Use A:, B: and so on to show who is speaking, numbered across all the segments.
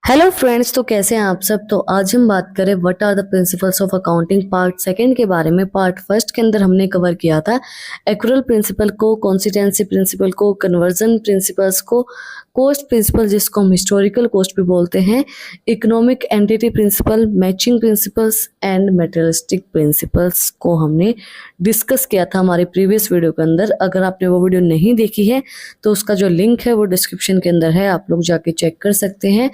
A: Hello friends, तो कैसे हैं आप सब। तो आज हम बात करें what are the principles of accounting part second के बारे में। पार्ट फर्स्ट के अंदर हमने कवर किया था एक्रूअल प्रिंसिपल को, कॉन्सिस्टेंसी प्रिंसिपल को, कन्वर्जन प्रिंसिपल्स को, कॉस्ट प्रिंसिपल जिसको हम हिस्टोरिकल कॉस्ट भी बोलते हैं, economic entity principle, matching principles and materialistic principles को हमने डिस्कस किया था हमारे प्रीवियस वीडियो के अंदर। अगर आपने वो वीडियो नहीं देखी है तो उसका जो लिंक है वो डिस्क्रिप्शन के अंदर है, आप लोग जाके चेक कर सकते हैं।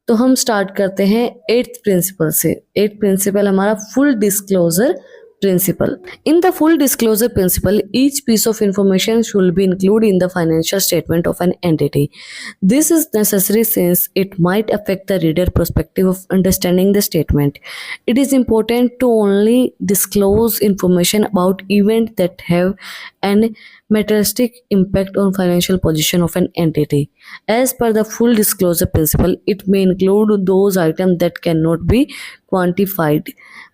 A: तो हम स्टार्ट करते हैं एट्थ प्रिंसिपल से। एट्थ प्रिंसिपल हमारा full disclosure principle. In the full disclosure principle, each piece of information should be included in the financial statement of an entity. This is necessary since it might affect the reader perspective of understanding the statement. It is important to only disclose information about events that have an materialistic impact on financial position of an entity. As per the full disclosure principle, it may include those items that cannot be quantified.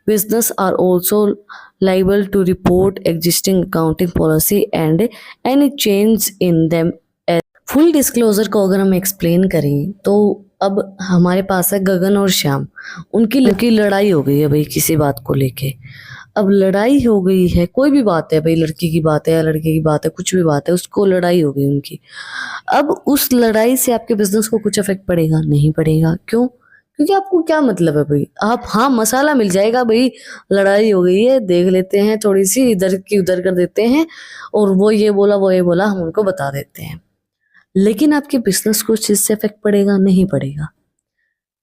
A: Business are also liable to report existing accounting policy and any change in them. Full disclosure को अगर हम explain करें तो अब हमारे पास है गगन और श्याम। उनकी लड़ाई हो गई है भाई किसी बात को लेके। अब लड़ाई हो गई है, कोई भी बात है भाई, लड़की की बात है या लड़के की बात है, कुछ भी बात है, उसको लड़ाई हो गई उनकी। अब उस लड़ाई से आपके बिजनेस को कुछ इफेक्ट पड़ेगा? नहीं पड़ेगा। क्यों? क्योंकि आपको क्या मतलब है भाई, आप हाँ मसाला मिल जाएगा भाई, लड़ाई हो गई है, देख लेते हैं, थोड़ी सी इधर की उधर कर देते हैं और वो ये बोला वो ये बोला, हम उनको बता देते हैं। लेकिन आपके बिजनेस को उस चीज से इफेक्ट पड़ेगा? नहीं पड़ेगा।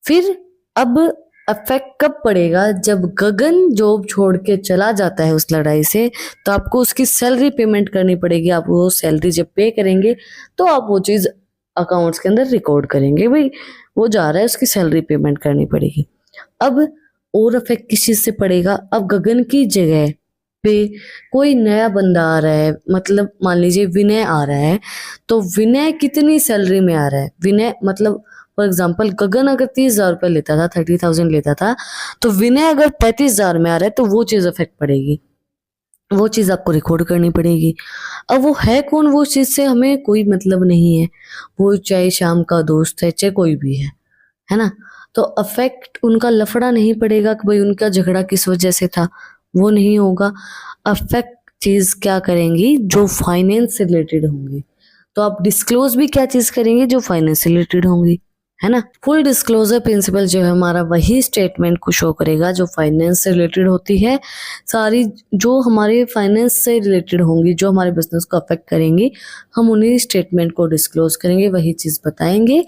A: फिर अब इफेक्ट कब पड़ेगा? जब गगन जॉब छोड़ के चला जाता है उस लड़ाई से, तो आपको उसकी सैलरी पेमेंट करनी पड़ेगी। आप वो सैलरी जब पे करेंगे तो आप वो चीज अकाउंट्स के अंदर रिकॉर्ड करेंगे, भाई वो जा रहा है, उसकी सैलरी पेमेंट करनी पड़ेगी। अब और इफेक्ट किस चीज से पड़ेगा? अब गगन की जगह पे कोई नया बंदा आ रहा है, मतलब मान लीजिए विनय आ रहा है, तो विनय कितनी सैलरी में आ रहा है? विनय मतलब फॉर एग्जाम्पल गगन अगर 30,000 रुपये लेता था, 30,000 लेता था, तो विनय अगर 35,000 में आ रहा है तो वो चीज इफेक्ट पड़ेगी, वो चीज आपको रिकॉर्ड करनी पड़ेगी। अब वो है कौन, वो चीज से हमें कोई मतलब नहीं है, वो चाहे शाम का दोस्त है चाहे कोई भी है ना। तो अफेक्ट उनका लफड़ा नहीं पड़ेगा कि भाई उनका झगड़ा किस वजह से था, वो नहीं होगा। अफेक्ट चीज क्या करेंगी? जो फाइनेंस से रिलेटेड होंगी। तो आप डिस्क्लोज भी क्या चीज करेंगे? जो फाइनेंस से रिलेटेड होंगी, है ना। फुल डिस्क्लोजर प्रिंसिपल जो है हमारा वही स्टेटमेंट को शो करेगा जो फाइनेंस से रिलेटेड होती है। सारी जो हमारे फाइनेंस से रिलेटेड होंगी, जो हमारे बिजनेस को अफेक्ट करेंगी, हम उन्हीं स्टेटमेंट को डिस्क्लोज करेंगे, वही चीज़ बताएंगे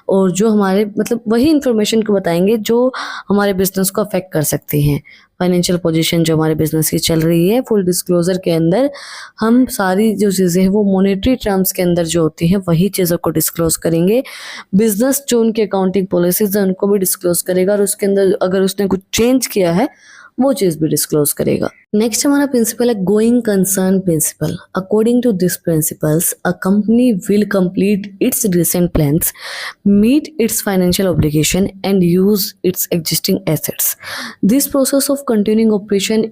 A: और जो हमारे मतलब वही इंफॉर्मेशन को बताएंगे जो हमारे बिजनेस को अफेक्ट कर सकती हैं। फाइनेंशियल पोजीशन जो हमारे बिजनेस की चल रही है, फुल डिस्क्लोजर के अंदर हम सारी जो चीज़ें हैं वो मॉनेटरी टर्म्स के अंदर जो होती हैं वही चीज़ों को डिस्क्लोज करेंगे। बिजनेस जो उनकी अकाउंटिंग पॉलिसीज है उनको भी डिस्क्लोज करेगा और उसके अंदर अगर उसने कुछ चेंज किया है वो चीज भी डिस्क्लोज करेगा। नेक्स्ट हमारा प्रिंसिपल है going concern principle. According to this principles a company will complete its recent plans, meet its financial obligation and use its existing assets. This process of continuing operation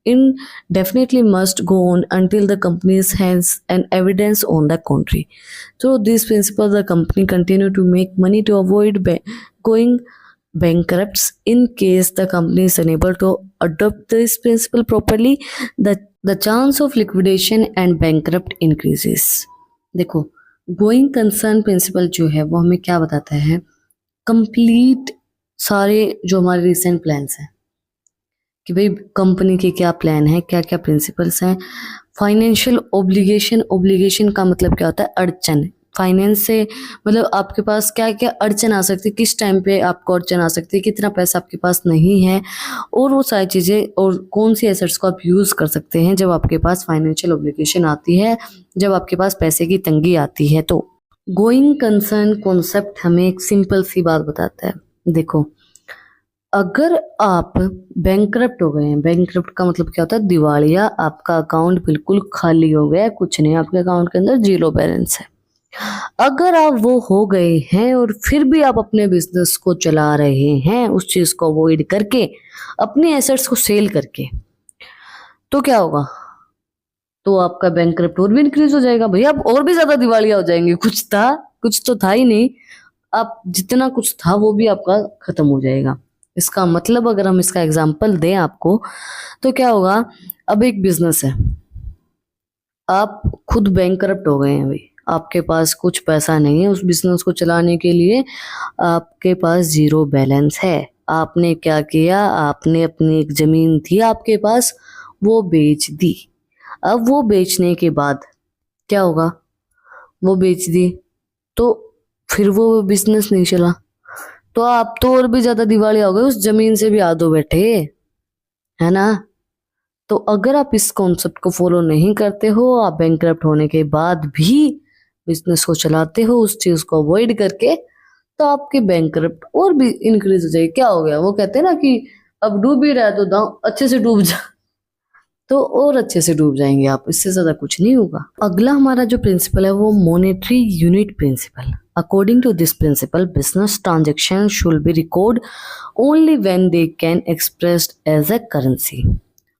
A: indefinitely must go on until the company has an evidence on the contrary. So these principles the company continue to make money to avoid going bankrupts. In case the company is unable to adopt this principle properly, the chance of liquidation and bankrupt increases. देखो, going concern principal जो है वो हमें क्या बताता है? Complete सारे जो हमारे रिसेंट प्लान्स हैं कि भाई कंपनी के क्या प्लान है, क्या क्या प्रिंसिपल्स हैं। फाइनेंशियल ओब्लिगेशन, ओब्लिगेशन का मतलब क्या होता है? अड़चन। फाइनेंस से मतलब आपके पास क्या क्या अड़चन आ सकती है, किस टाइम पे आपको अड़चन आ सकती है, कितना पैसा आपके पास नहीं है, और वो सारी चीज़ें, और कौन सी एसेट्स को आप यूज़ कर सकते हैं जब आपके पास फाइनेंशियल ओब्लिगेशन आती है, जब आपके पास पैसे की तंगी आती है। तो गोइंग कंसर्न कॉन्सेप्ट हमें एक सिंपल सी बात बताता है। देखो, अगर आप बैंकरप्ट हो गए हैं, बैंकरप्ट का मतलब क्या होता है? दिवालिया, आपका अकाउंट बिल्कुल खाली हो गया है, कुछ नहीं, आपके अकाउंट के अंदर जीरो बैलेंस है। अगर आप वो हो गए हैं और फिर भी आप अपने बिजनेस को चला रहे हैं उस चीज को अवॉइड करके, अपने एसेट्स को सेल करके, तो क्या होगा? तो आपका बैंकरप्ट और भी इंक्रीज हो जाएगा भाई, आप और भी ज्यादा दिवालिया हो जाएंगे। कुछ तो था ही नहीं, आप जितना कुछ था वो भी आपका खत्म हो जाएगा। इसका मतलब अगर हम इसका एग्जाम्पल दें आपको तो क्या होगा, अब एक बिजनेस है, आप खुद बैंकरप्ट हो गए हैं भाई, आपके पास कुछ पैसा नहीं है उस बिजनेस को चलाने के लिए, आपके पास जीरो बैलेंस है। आपने क्या किया, आपने अपनी एक जमीन थी आपके पास, वो बेच दी। अब वो बेचने के बाद क्या होगा, वो बेच दी तो फिर वो बिजनेस नहीं चला, तो आप तो और भी ज्यादा दिवालिया हो गए, उस जमीन से भी आधो बैठे, है ना। तो अगर आप इस कॉन्सेप्ट को फॉलो नहीं करते हो, आप बैंकरप्ट होने के बाद भी बिजनेस को चलाते हो उस चीज को अवॉइड करके, तो आपके बैंकरप्ट और भी इंक्रीज हो जाएगी। क्या हो गया, वो कहते हैं ना कि अब डूब ही रहा है तो दांव अच्छे से डूब जा, तो और अच्छे से डूब जाएंगे आप, इससे ज्यादा कुछ नहीं होगा। अगला हमारा जो प्रिंसिपल है वो monetary unit principle. According to this principle, business transaction should be record only when they can expressed as a currency.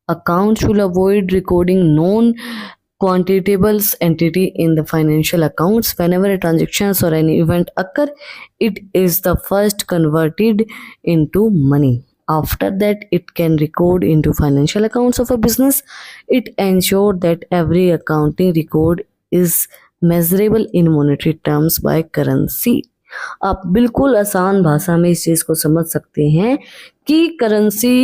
A: Accounts should avoid recording non-quantitables entity in the financial accounts. Whenever a transactions or any event occur, it is the first converted into money. After that, it can record into financial accounts of a business. It ensures that every accounting record is measurable in monetary terms by currency. आप बिल्कुल आसान भाषा में इस चीज को समझ सकते हैं कि करेंसी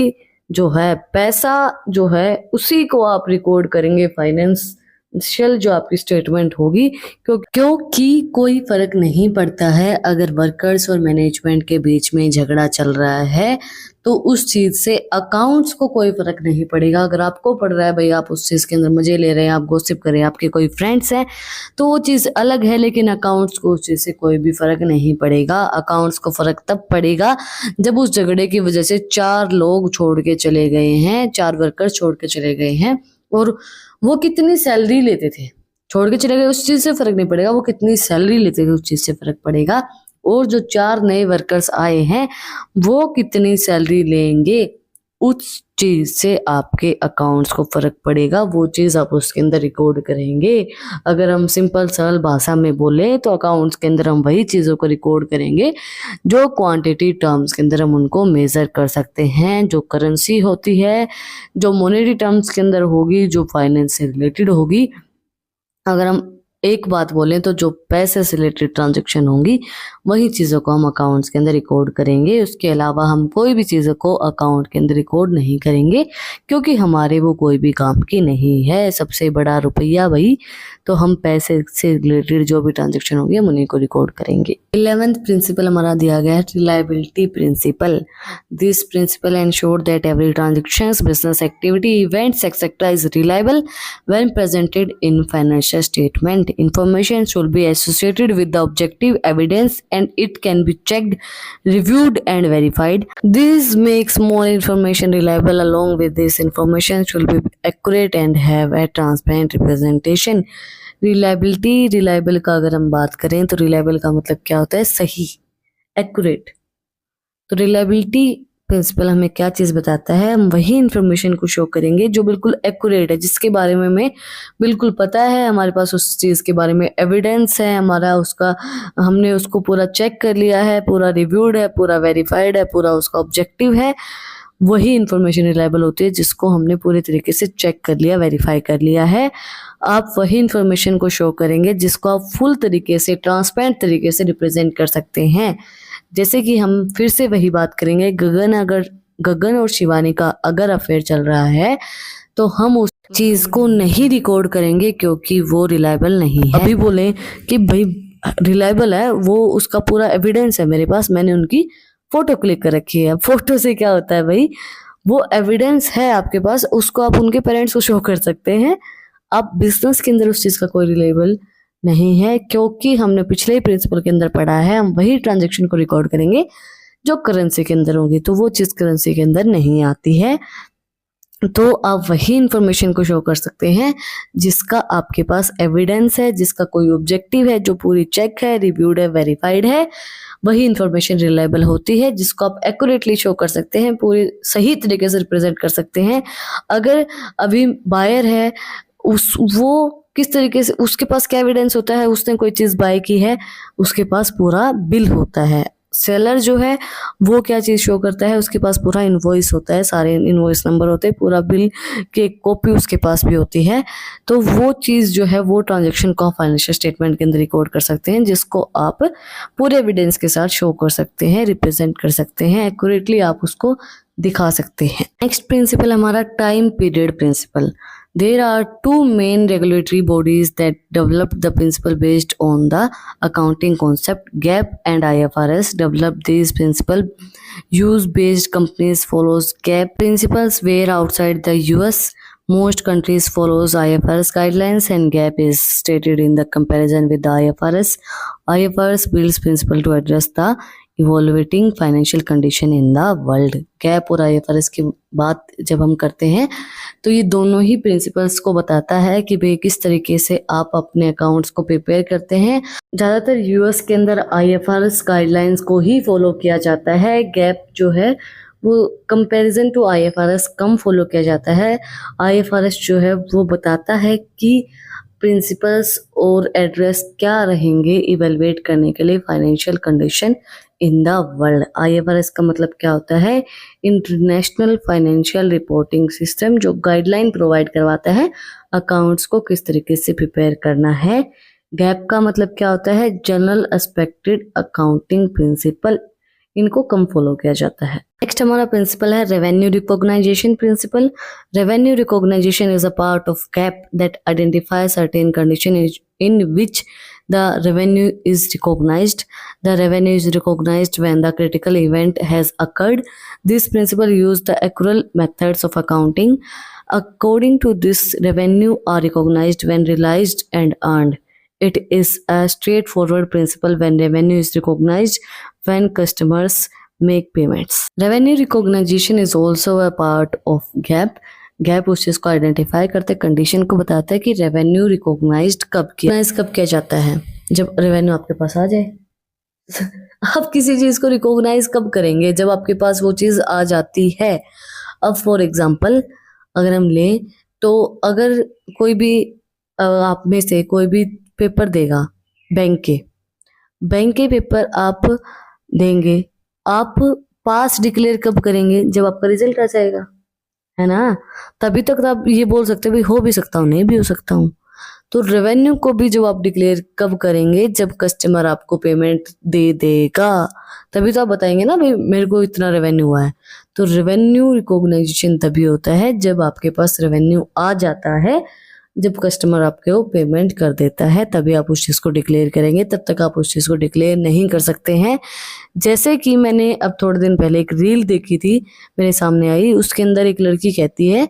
A: जो है, पैसा जो है, उसी को आप रिकॉर्ड करेंगे फाइनेंशियल जो आपकी स्टेटमेंट होगी, क्योंकि कोई फर्क नहीं पड़ता है अगर वर्कर्स और मैनेजमेंट के बीच में झगड़ा चल रहा है, तो उस चीज से अकाउंट्स को कोई फर्क नहीं पड़ेगा। अगर आपको पड़ रहा है भाई, आप उस चीज के अंदर मजे ले रहे हैं, आप गॉसिप कर रहे हैं, आपके कोई फ्रेंड्स हैं, तो वो चीज अलग है, लेकिन अकाउंट्स को उस चीज से कोई भी फर्क नहीं पड़ेगा। अकाउंट्स को फर्क तब पड़ेगा जब उस झगड़े की वजह से 4 लोग छोड़ के चले गए हैं, 4 वर्कर्स छोड़ के चले गए हैं, और वो कितनी सैलरी लेते थे, छोड़ के चले गए, उस चीज से फर्क नहीं पड़ेगा, वो कितनी सैलरी लेते थे उस चीज से फर्क पड़ेगा। और जो 4 नए वर्कर्स आए हैं वो कितनी सैलरी लेंगे, उस चीज से आपके अकाउंट्स को फर्क पड़ेगा, वो चीज आप उसके अंदर रिकॉर्ड करेंगे। अगर हम सिंपल सरल भाषा में बोले तो अकाउंट्स के अंदर हम वही चीजों को रिकॉर्ड करेंगे जो क्वांटिटी टर्म्स के अंदर हम उनको मेजर कर सकते हैं, जो करेंसी होती है, जो मॉनेटरी टर्म्स के अंदर होगी, जो फाइनेंस से रिलेटेड होगी। अगर हम एक बात बोलें तो जो पैसे से रिलेटेड ट्रांजेक्शन होंगी वही चीज़ों को हम अकाउंट्स के अंदर रिकॉर्ड करेंगे। उसके अलावा हम कोई भी चीज़ों को अकाउंट के अंदर रिकॉर्ड नहीं करेंगे, क्योंकि हमारे वो कोई भी काम की नहीं है। सबसे बड़ा रुपया वही, तो हम पैसे से रिलेटेड जो भी ट्रांजेक्शन होंगे हम उन्हीं को रिकॉर्ड करेंगे। 11th प्रिंसिपल हमारा दिया गया है reliability principle. This principle ensure that every transaction, business activity, events etcetera is reliable when presented in financial statement. Information should be associated with the objective evidence and it can be checked, reviewed and verified. This makes more information reliable. Along with this, information should be accurate and have a transparent representation. Reliable का अगर हम बात करें तो reliable का मतलब क्या होता है, सही, accurate। तो reliability प्रिंसिपल हमें क्या चीज़ बताता है, हम वही इंफॉर्मेशन को शो करेंगे जो बिल्कुल एक्यूरेट है, जिसके बारे में हमें बिल्कुल पता है, हमारे पास उस चीज़ के बारे में एविडेंस है, हमारा उसका, हमने उसको पूरा चेक कर लिया है, पूरा रिव्यूड है, पूरा वेरीफाइड है, पूरा उसका ऑब्जेक्टिव है। वही इंफॉर्मेशन रिलायबल होती है जिसको हमने पूरे तरीके से चेक कर लिया, वेरीफाई कर लिया है। आप वही इंफॉर्मेशन को शो करेंगे जिसको आप फुल तरीके से, ट्रांसपेरेंट तरीके से रिप्रेजेंट कर सकते हैं। जैसे कि हम फिर से वही बात करेंगे, गगन और शिवानी का अगर अफेयर चल रहा है तो हम उस चीज को नहीं रिकॉर्ड करेंगे क्योंकि वो रिलायबल नहीं है। अभी बोले कि भाई रिलायबल है, वो उसका पूरा एविडेंस है मेरे पास, मैंने उनकी फोटो क्लिक कर रखी है। फोटो से क्या होता है भाई, वो एविडेंस है आपके पास, उसको आप उनके पेरेंट्स को शो कर सकते हैं। आप बिजनेस के अंदर उस चीज का कोई रिलायबल नहीं है, क्योंकि हमने पिछले ही प्रिंसिपल के अंदर पढ़ा है, हम वही ट्रांजेक्शन को रिकॉर्ड करेंगे जो करेंसी के अंदर होगी, तो वो चीज करेंसी के अंदर नहीं आती है। तो आप वही इंफॉर्मेशन को शो कर सकते हैं जिसका आपके पास एविडेंस है, जिसका कोई ऑब्जेक्टिव है, जो पूरी चेक है, रिव्यूड है, वेरीफाइड है। वही इंफॉर्मेशन रिलायबल होती है जिसको आप एक्यूरेटली शो कर सकते हैं, पूरी सही तरीके से रिप्रेजेंट कर सकते हैं। अगर अभी बायर है, वो किस तरीके से उसके पास क्या एविडेंस होता है, उसने कोई चीज बाय की है, उसके पास पूरा बिल होता है। सेलर जो है वो क्या चीज शो करता है, उसके पास पूरा इनवॉइस होता है, सारे इनवॉइस नंबर होते हैं, पूरा बिल की कॉपी उसके पास भी होती है। तो वो चीज जो है वो ट्रांजेक्शन को फाइनेंशियल स्टेटमेंट के अंदर रिकॉर्ड कर सकते हैं, जिसको आप पूरे एविडेंस के साथ शो कर सकते हैं, रिप्रेजेंट कर सकते हैं, एक्यूरेटली आप उसको दिखा सकते हैं। नेक्स्ट प्रिंसिपल हमारा time period principle. There are two main regulatory bodies that developed the principle based on the accounting concept. GAAP and IFRS developed these principle. Use-based companies follows GAAP principles, where outside the US, most countries follows IFRS guidelines, and GAAP is stated in the comparison with the IFRS. IFRS builds principle to address the evolving financial condition in the world. Gap और IFRS की बात जब हम करते हैं तो ये दोनों ही प्रिंसिपल्स को बताता है कि भाई किस तरीके से आप अपने अकाउंट्स को प्रिपेयर करते हैं। ज़्यादातर यूएस के अंदर आईएफआरएस गाइडलाइंस को ही फॉलो किया जाता है। गैप जो है वो कंपैरिजन टू आईएफआरएस कम फॉलो किया जाता है। आईएफआरएस जो है वो बताता है कि प्रिंसिपल्स और एड्रेस क्या रहेंगे इवेलुएट करने के लिए financial condition in the world. IFRS का मतलब क्या होता है, इंटरनेशनल फाइनेंशियल रिपोर्टिंग सिस्टम, जो गाइडलाइन प्रोवाइड करवाता है अकाउंट्स को किस तरीके से प्रिपेयर करना है। गैप का मतलब क्या होता है, जनरल एक्सपेक्टेड अकाउंटिंग प्रिंसिपल, इनको कम फॉलो किया जाता है। नेक्स्ट हमारा प्रिंसिपल है revenue recognisation principle. Revenue recognisation is a part of GAAP that identify certain condition in which the revenue is recognized. The revenue is recognized when the critical event has occurred. This principle uses the accrual methods of accounting. According to this, revenue are recognized when realized and earned. It is a straightforward principle when revenue is recognized when customers make payments. Revenue recognition is also a part of GAAP. Gap उस चीज को identify करते condition को बताता है कि revenue recognised कब किया जाता है, जब रेवेन्यू आपके पास आ जाए। आप किसी चीज को रिकॉग्नाइज कब करेंगे, जब आपके पास वो चीज आ जाती है। अब फॉर एग्जांपल अगर हम लें तो अगर कोई भी आप में से कोई भी पेपर देगा बैंक के पेपर आप देंगे, आप पास डिक्लेयर कब करेंगे, जब आपका रिजल्ट आ जाएगा, है ना। तभी तक तो आप ये बोल सकते हो भाई हो भी सकता हूँ, नहीं भी हो सकता हूँ। तो रेवेन्यू को भी जब आप डिक्लेयर कब करेंगे, जब कस्टमर आपको पेमेंट दे देगा, तभी तो आप बताएंगे ना भाई मेरे को इतना रेवेन्यू हुआ है। तो रेवेन्यू रिकॉग्नाइजेशन तभी होता है जब आपके पास रेवेन्यू आ जाता है, जब कस्टमर आपको पेमेंट कर देता है, तभी आप उस चीज़ को डिक्लेयर करेंगे। तब तक आप उस चीज़ को डिक्लेयर नहीं कर सकते हैं। जैसे कि मैंने अब थोड़े दिन पहले एक रील देखी थी, मेरे सामने आई, उसके अंदर एक लड़की कहती है,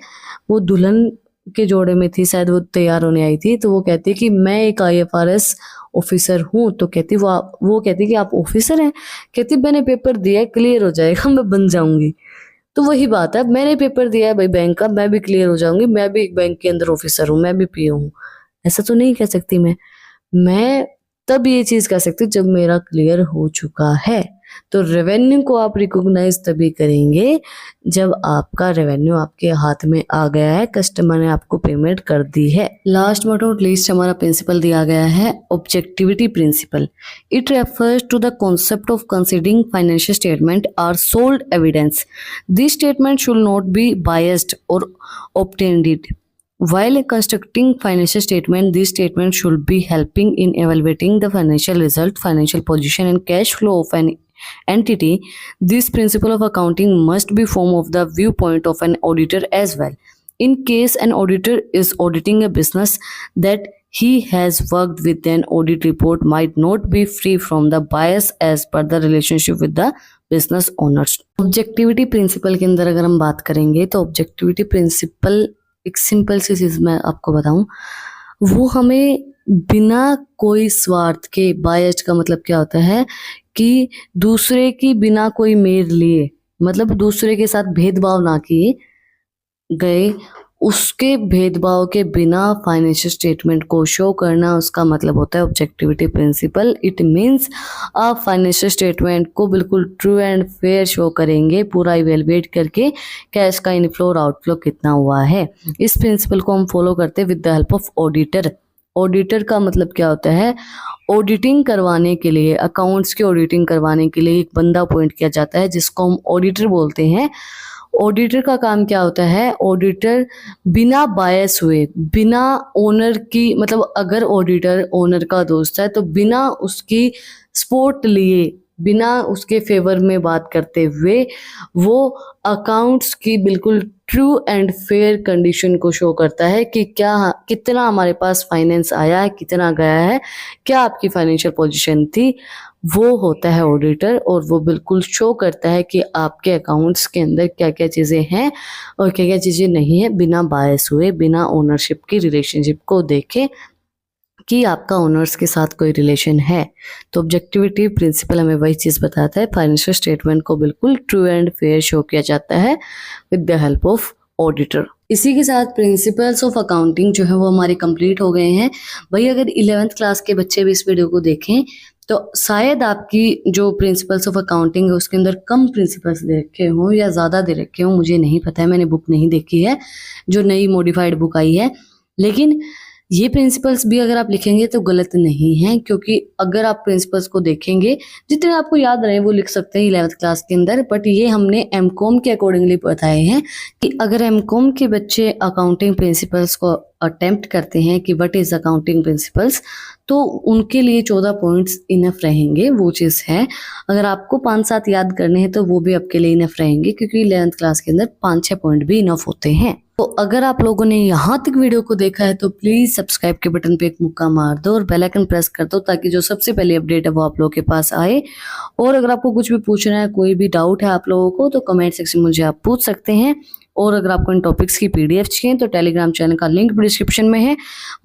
A: वो दुल्हन के जोड़े में थी शायद, वो तैयार होने आई थी, तो वो कहती है कि मैं एक आईएफआरएस ऑफिसर हूँ। तो कहती वो कहती कि आप ऑफिसर हैं, कहती मैंने पेपर दिया है, क्लियर हो जाएगा, मैं बन जाऊंगी। तो वही बात है, मैंने पेपर दिया है भाई बैंक का, मैं भी क्लियर हो जाऊंगी, मैं भी एक बैंक के अंदर ऑफिसर हूँ, मैं भी पीओ हूँ। ऐसा तो नहीं कह सकती मैं तब ये चीज कह सकती जब मेरा क्लियर हो चुका है। तो रेवेन्यू को आप रिकॉग्नाइज तभी करेंगे जब आपका रेवेन्यू आपके हाथ में आ गया है, कस्टमर ने आपको पेमेंट कर दी है। लास्ट बट नॉट लीस्ट हमारा प्रिंसिपल दिया गया है objectivity principle. It refers to the concept of considering financial statement are sold evidence. This statement should not be biased or obtained. While constructing financial statement, this statement should be helping in evaluating the financial result, financial position, and cash flow of an entity. This principle of accounting must be form of the viewpoint of an auditor as well. In case an auditor is auditing a business that he has worked with, then audit report might not be free from the bias as per the relationship with the business owners. Objectivity principle के अंदर अगर हम बात करेंगे तो objectivity principle एक simple सी चीज मैं आपको बताऊं, वो हमें बिना कोई स्वार्थ के, बायस्ड का मतलब क्या होता है कि दूसरे की बिना कोई मेल लिए, मतलब दूसरे के साथ भेदभाव ना किए गए, उसके भेदभाव के बिना फाइनेंशियल स्टेटमेंट को शो करना, उसका मतलब होता है ऑब्जेक्टिविटी प्रिंसिपल। इट मीन्स आप फाइनेंशियल स्टेटमेंट को बिल्कुल ट्रू एंड फेयर शो करेंगे, पूरा इवेलुएट करके कैश का इनफ्लो और आउटफ्लो कितना हुआ है। इस प्रिंसिपल को हम फॉलो करते हैं with the help of auditor. Auditor का मतलब क्या होता है, ऑडिटिंग करवाने के लिए, अकाउंट्स की ऑडिटिंग करवाने के लिए एक बंदा अपॉइंट किया जाता है जिसको हम ऑडिटर बोलते हैं। ऑडिटर का काम क्या होता है, ऑडिटर बिना बायस हुए, बिना ओनर की, मतलब अगर ऑडिटर ओनर का दोस्त है तो बिना उसकी सपोर्ट लिए, बिना उसके फेवर में बात करते हुए वो अकाउंट्स की बिल्कुल ट्रू एंड फेयर कंडीशन को शो करता है कि क्या कितना हमारे पास फाइनेंस आया है, कितना गया है, क्या आपकी फाइनेंशियल पोजीशन थी, वो होता है ऑडिटर। और वो बिल्कुल शो करता है कि आपके अकाउंट्स के अंदर क्या क्या चीज़ें हैं और क्या क्या चीज़ें नहीं है, बिना बायस हुए, बिना ओनरशिप की रिलेशनशिप को देखे कि आपका ओनर्स के साथ कोई रिलेशन है। तो ऑब्जेक्टिविटी प्रिंसिपल हमें वही चीज़ बताता है, फाइनेंशियल स्टेटमेंट को बिल्कुल ट्रू एंड फेयर शो किया जाता है with the help of auditor. इसी के साथ प्रिंसिपल्स ऑफ अकाउंटिंग जो है वो हमारे कंप्लीट हो गए हैं। भाई अगर 11th क्लास के बच्चे भी इस वीडियो को देखें तो शायद आपकी जो प्रिंसिपल्स ऑफ अकाउंटिंग है उसके अंदर कम प्रिंसिपल्स दे रखे हों या ज़्यादा दे रखे हों, मुझे नहीं पता है, मैंने बुक नहीं देखी है जो नई मॉडिफाइड बुक आई है। लेकिन ये प्रिंसिपल्स भी अगर आप लिखेंगे तो गलत नहीं है, क्योंकि अगर आप प्रिंसिपल्स को देखेंगे जितने आपको याद रहे वो लिख सकते हैं 11th क्लास के अंदर, बट ये हमने एमकॉम के अकॉर्डिंगली बताए हैं कि अगर एमकॉम के बच्चे अकाउंटिंग प्रिंसिपल्स को अटेम्प्ट करते हैं कि व्हाट इज अकाउंटिंग प्रिंसिपल्स, तो उनके लिए 14 पॉइंट्स इनफ रहेंगे। वो चीज़ है, अगर आपको 5-7 याद करने हैं तो वो भी आपके लिए इनफ रहेंगे, क्योंकि 11th क्लास के अंदर 5-6 पॉइंट भी इनफ होते हैं। तो अगर आप लोगों ने यहाँ तक वीडियो को देखा है तो प्लीज़ सब्सक्राइब के बटन पे एक मुक्का मार दो और बेल आइकन प्रेस कर दो, ताकि जो सबसे पहले अपडेट है वो आप लोगों के पास आए। और अगर आपको कुछ भी पूछना है, कोई भी डाउट है आप लोगों को, तो कमेंट सेक्शन में मुझे आप पूछ सकते हैं। और अगर आपको इन टॉपिक्स की PDF चाहिए तो टेलीग्राम चैनल का लिंक भी डिस्क्रिप्शन में है,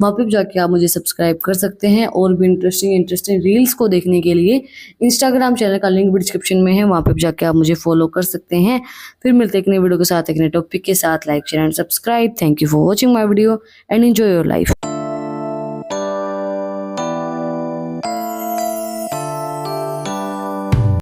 A: वहाँ पे जाके आप मुझे सब्सक्राइब कर सकते हैं। और भी इंटरेस्टिंग रील्स को देखने के लिए इंस्टाग्राम चैनल का लिंक भी डिस्क्रिप्शन में है, वहाँ पे जाके आप मुझे फॉलो कर सकते हैं। फिर मिलते हैं एक नई वीडियो के साथ, एक नए टॉपिक के साथ। Like share and subscribe. Thank you for watching my video and enjoy your life.